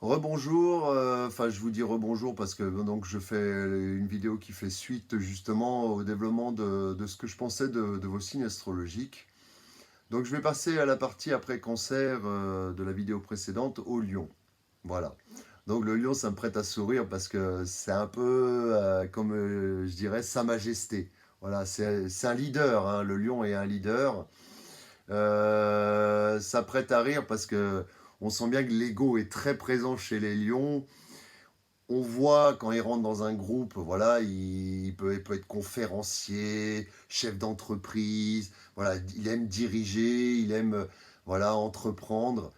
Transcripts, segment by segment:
Rebonjour, enfin je vous dis rebonjour parce que donc je fais une vidéo qui fait suite justement au développement de ce que je pensais de vos signes astrologiques. Donc je vais passer à la partie après cancer de la vidéo précédente au lion. Voilà. Donc le lion ça me prête à sourire parce que c'est un peu comme je dirais Sa Majesté. Voilà, c'est un leader, hein, le lion est un leader. Ça prête à rire parce que on sent bien que l'ego est très présent chez les lions. On voit quand il rentre dans un groupe, voilà, il peut être conférencier, chef d'entreprise, voilà, il aime diriger, il aime voilà, entreprendre,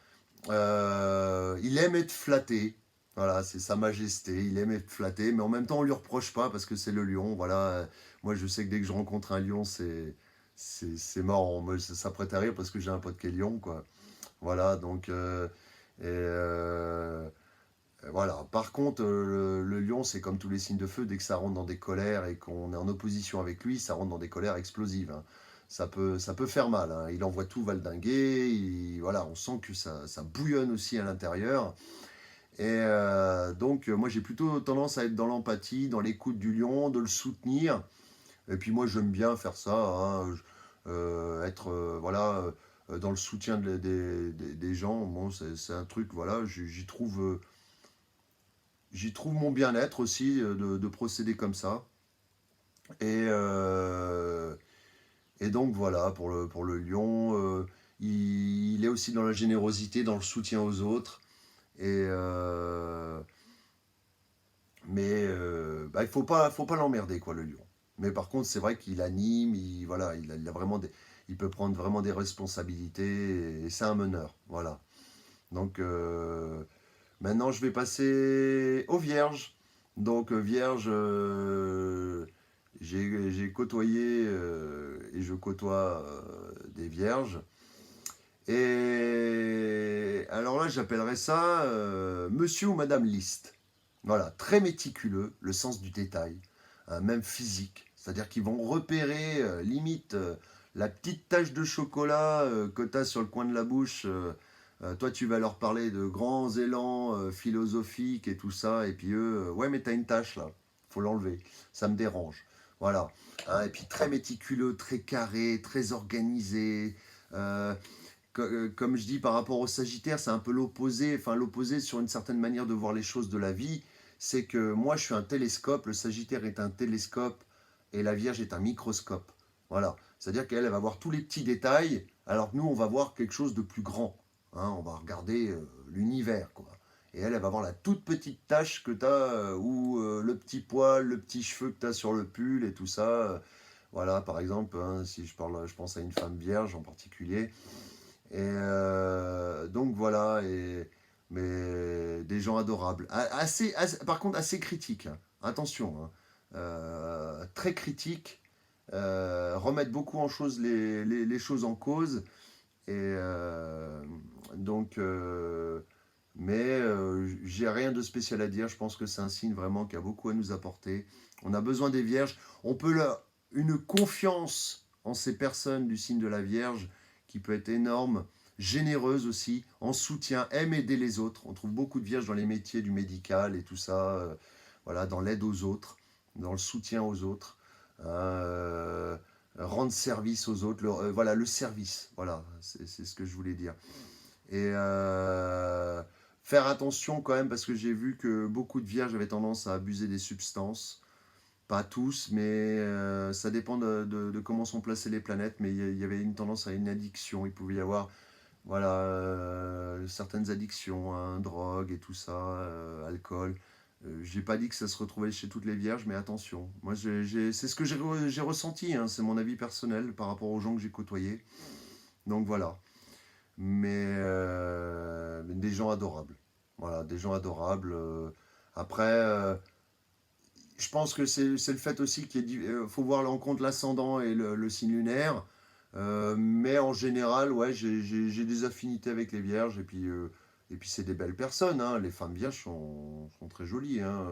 il aime être flatté, voilà, c'est Sa Majesté, il aime être flatté, mais en même temps on lui reproche pas parce que c'est le lion, voilà. Moi je sais que dès que je rencontre un lion, c'est marrant, moi, ça prête à rire parce que j'ai un pote qui est lion, quoi. Voilà, donc et, voilà. Par contre, le lion, c'est comme tous les signes de feu, dès que ça rentre dans des colères et qu'on est en opposition avec lui, ça rentre dans des colères explosives, hein. Ça peut faire mal, hein. Il envoie tout valdinguer, voilà, on sent que ça bouillonne aussi à l'intérieur. Et donc, moi, j'ai plutôt tendance à être dans l'empathie, dans l'écoute du lion, de le soutenir. Et puis moi, j'aime bien faire ça, hein, être voilà, dans le soutien des gens. Bon, c'est un truc, voilà, j'y trouve mon bien-être aussi de procéder comme ça. Et, euh, et donc voilà, pour le lion, il est aussi dans la générosité, dans le soutien aux autres. Et, mais il faut pas l'emmerder, quoi, le lion. Mais par contre, c'est vrai qu'il anime, voilà, il a vraiment il peut prendre vraiment des responsabilités et c'est un meneur. Voilà. Donc, maintenant, je vais passer aux vierges. Donc, vierge, j'ai côtoyé et je côtoie des vierges. Et alors là, j'appellerais ça Monsieur ou Madame Liste. Voilà, très méticuleux, le sens du détail, hein, même physique. C'est-à-dire qu'ils vont repérer limite la petite tache de chocolat que tu as sur le coin de la bouche. Toi, tu vas leur parler de grands élans philosophiques et tout ça. Et puis eux, ouais, mais tu as une tache là, faut l'enlever. Ça me dérange. Voilà. Hein, et puis très méticuleux, très carré, très organisé. Euh, Comme je dis par rapport au Sagittaire, c'est un peu l'opposé, enfin l'opposé sur une certaine manière de voir les choses de la vie. C'est que moi je suis un télescope, le Sagittaire est un télescope et la Vierge est un microscope. Voilà, c'est-à-dire qu'elle va voir tous les petits détails, alors que nous on va voir quelque chose de plus grand. Hein, on va regarder l'univers, quoi. Et elle va voir la toute petite tache que tu as, ou le petit poil, le petit cheveu que tu as sur le pull et tout ça. Voilà, par exemple, hein, si je pense à une femme vierge en particulier. Et donc voilà, mais des gens adorables. Par contre, assez critiques, hein. Attention, hein. Très critiques, remettent beaucoup en chose les choses en cause. Et donc, mais j'ai rien de spécial à dire. Je pense que c'est un signe vraiment qui a beaucoup à nous apporter. On a besoin des vierges. On peut une confiance en ces personnes du signe de la Vierge qui peut être énorme, généreuse aussi, en soutien, aime aider les autres. On trouve beaucoup de vierges dans les métiers du médical et tout ça, voilà, dans l'aide aux autres, dans le soutien aux autres. Euh, Rendre service aux autres, voilà, le service, voilà, c'est ce que je voulais dire. Et faire attention quand même, parce que j'ai vu que beaucoup de vierges avaient tendance à abuser des substances. Pas tous, mais ça dépend de comment sont placées les planètes, mais il y avait une tendance à une addiction. Il pouvait y avoir voilà, certaines addictions, hein, drogue et tout ça, alcool. J'ai pas dit que ça se retrouvait chez toutes les vierges, mais attention. Moi, c'est ce que j'ai ressenti, hein, c'est mon avis personnel par rapport aux gens que j'ai côtoyés. Donc voilà. Mais des gens adorables. Voilà, des gens adorables. Après, je pense que c'est le fait aussi qu'il faut voir en compte l'ascendant et le signe lunaire. Mais en général, ouais, j'ai des affinités avec les vierges. Et puis c'est des belles personnes, hein. Les femmes vierges sont très jolies, hein.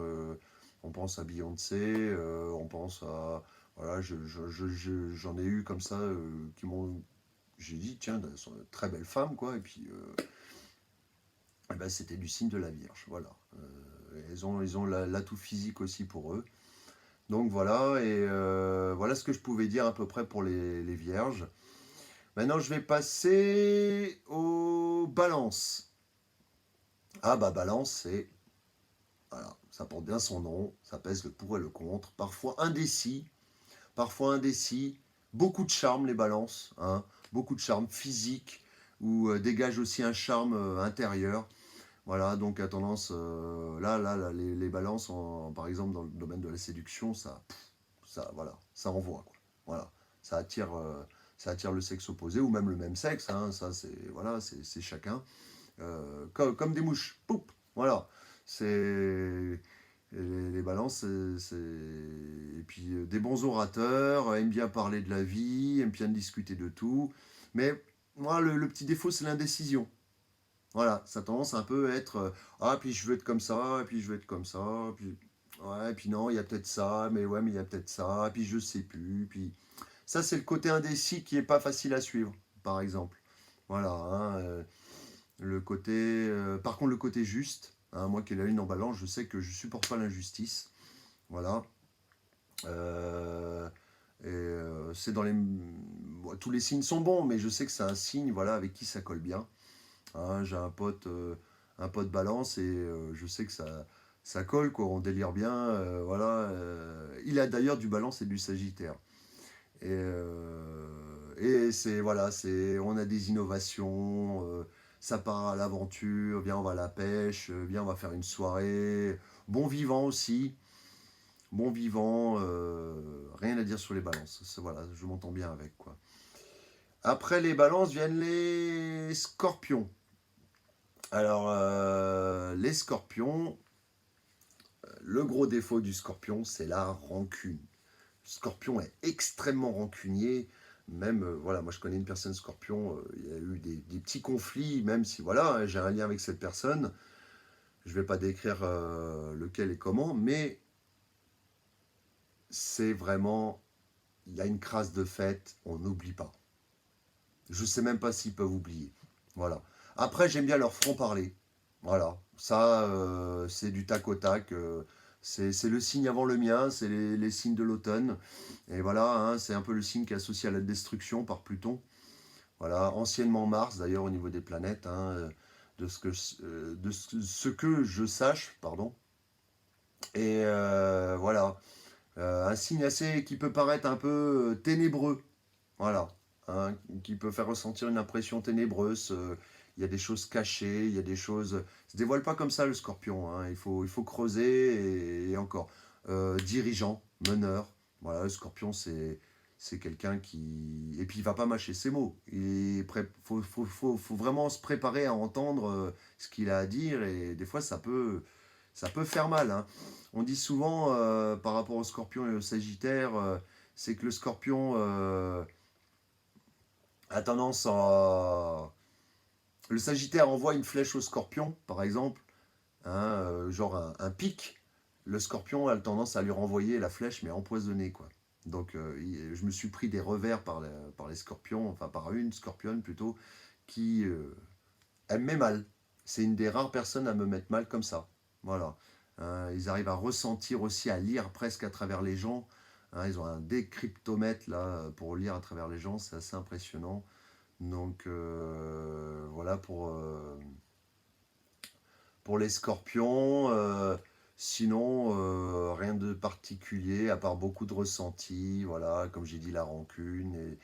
On pense à Beyoncé, on pense à. Voilà, j'en ai eu comme ça qui m'ont. J'ai dit, tiens, elles sont de très belles femmes, quoi. Et puis, eh ben, c'était du signe de la Vierge, voilà. Ils ont l'atout physique aussi pour eux. Donc voilà, et voilà ce que je pouvais dire à peu près pour les Vierges. Maintenant, je vais passer aux balances. Ah bah balance, c'est... Voilà, ça porte bien son nom, ça pèse le pour et le contre, parfois indécis, beaucoup de charme les balances, hein, beaucoup de charme physique, ou dégage aussi un charme intérieur. Voilà, donc à tendance, là, les balances, par exemple dans le domaine de la séduction, voilà, ça envoie, quoi. Voilà, ça attire, ça attire le sexe opposé, ou même le même sexe, hein, ça c'est voilà, c'est chacun. Comme des mouches, poup, voilà. C'est les balances, et puis des bons orateurs, aiment bien parler de la vie, aiment bien discuter de tout. Mais moi, le petit défaut, c'est l'indécision. Voilà, ça a tendance à un peu être ah, puis je veux être comme ça, et puis je veux être comme ça, puis ouais, et puis non, il y a peut-être ça, mais ouais, mais il y a peut-être ça, puis je sais plus, puis ça, c'est le côté indécis qui est pas facile à suivre, par exemple. Voilà, hein, le côté, par contre, le côté juste, hein, moi qui ai la lune en balance, je sais que je supporte pas l'injustice. Voilà. Euh, c'est dans les. Bon, tous les signes sont bons, mais je sais que c'est un signe voilà, avec qui ça colle bien. Hein, j'ai un pote balance et je sais que ça colle, quoi, on délire bien. Voilà. Il a d'ailleurs du balance et du sagittaire. Et c'est voilà, on a des innovations, ça part à l'aventure, viens on va à la pêche, viens on va faire une soirée, bon vivant aussi, bon vivant, rien à dire sur les balances, voilà, je m'entends bien avec quoi. Après les balances viennent les scorpions. Alors les scorpions, le gros défaut du scorpion c'est la rancune. Le scorpion est extrêmement rancunier. Même, voilà, moi je connais une personne scorpion, il y a eu des petits conflits, même si, voilà, hein, j'ai un lien avec cette personne. Je ne vais pas décrire lequel et comment, mais c'est vraiment, il y a une crasse de fête, on n'oublie pas. Je ne sais même pas s'ils peuvent oublier. Voilà. Après, j'aime bien leur franc-parler. Voilà. Ça, c'est du tac au tac. C'est le signe avant le mien, c'est les signes de l'automne. Et voilà, hein, c'est un peu le signe qui est associé à la destruction par Pluton. Voilà, anciennement Mars d'ailleurs au niveau des planètes, hein, ce que je sache, pardon. Et voilà, un signe assez qui peut paraître un peu ténébreux, voilà, hein, qui peut faire ressentir une impression ténébreuse. Il y a des choses cachées, il y a des choses. Ça se dévoile pas comme ça le Scorpion. Hein, il faut creuser et encore. Dirigeant, meneur. Voilà, le Scorpion c'est quelqu'un qui et puis il va pas mâcher ses mots. Faut vraiment se préparer à entendre ce qu'il a à dire et des fois ça peut faire mal. Hein. On dit souvent par rapport au Scorpion et au Sagittaire, c'est que le Scorpion a tendance à... Le Sagittaire envoie une flèche au Scorpion, par exemple, hein, genre un pic. Le Scorpion a tendance à lui renvoyer la flèche, mais empoisonnée, quoi. Donc, je me suis pris des revers par les Scorpions, enfin par une Scorpionne plutôt, qui elle me met mal. C'est une des rares personnes à me mettre mal comme ça. Voilà. Hein, ils arrivent à ressentir aussi, à lire presque à travers les gens. Hein, ils ont un décryptomètre là pour lire à travers les gens, c'est assez impressionnant. Donc voilà pour les scorpions. Sinon, rien de particulier, à part beaucoup de ressentis. Voilà, comme j'ai dit, la rancune, et,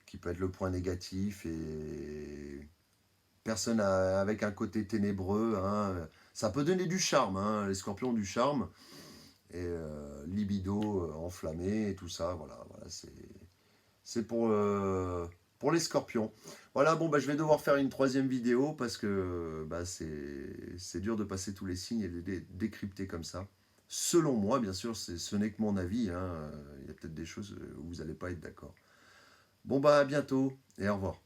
qui peut être le point négatif. Et personne avec un côté ténébreux. Hein. Ça peut donner du charme, hein, les scorpions ont du charme. Et libido enflammé et tout ça. Voilà, voilà c'est pour les scorpions. Voilà, bon, bah, je vais devoir faire une troisième vidéo parce que bah, c'est dur de passer tous les signes et de les décrypter comme ça. Selon moi, bien sûr, ce n'est que mon avis. Hein. Il y a peut-être des choses où vous n'allez pas être d'accord. Bon, bah, à bientôt et au revoir.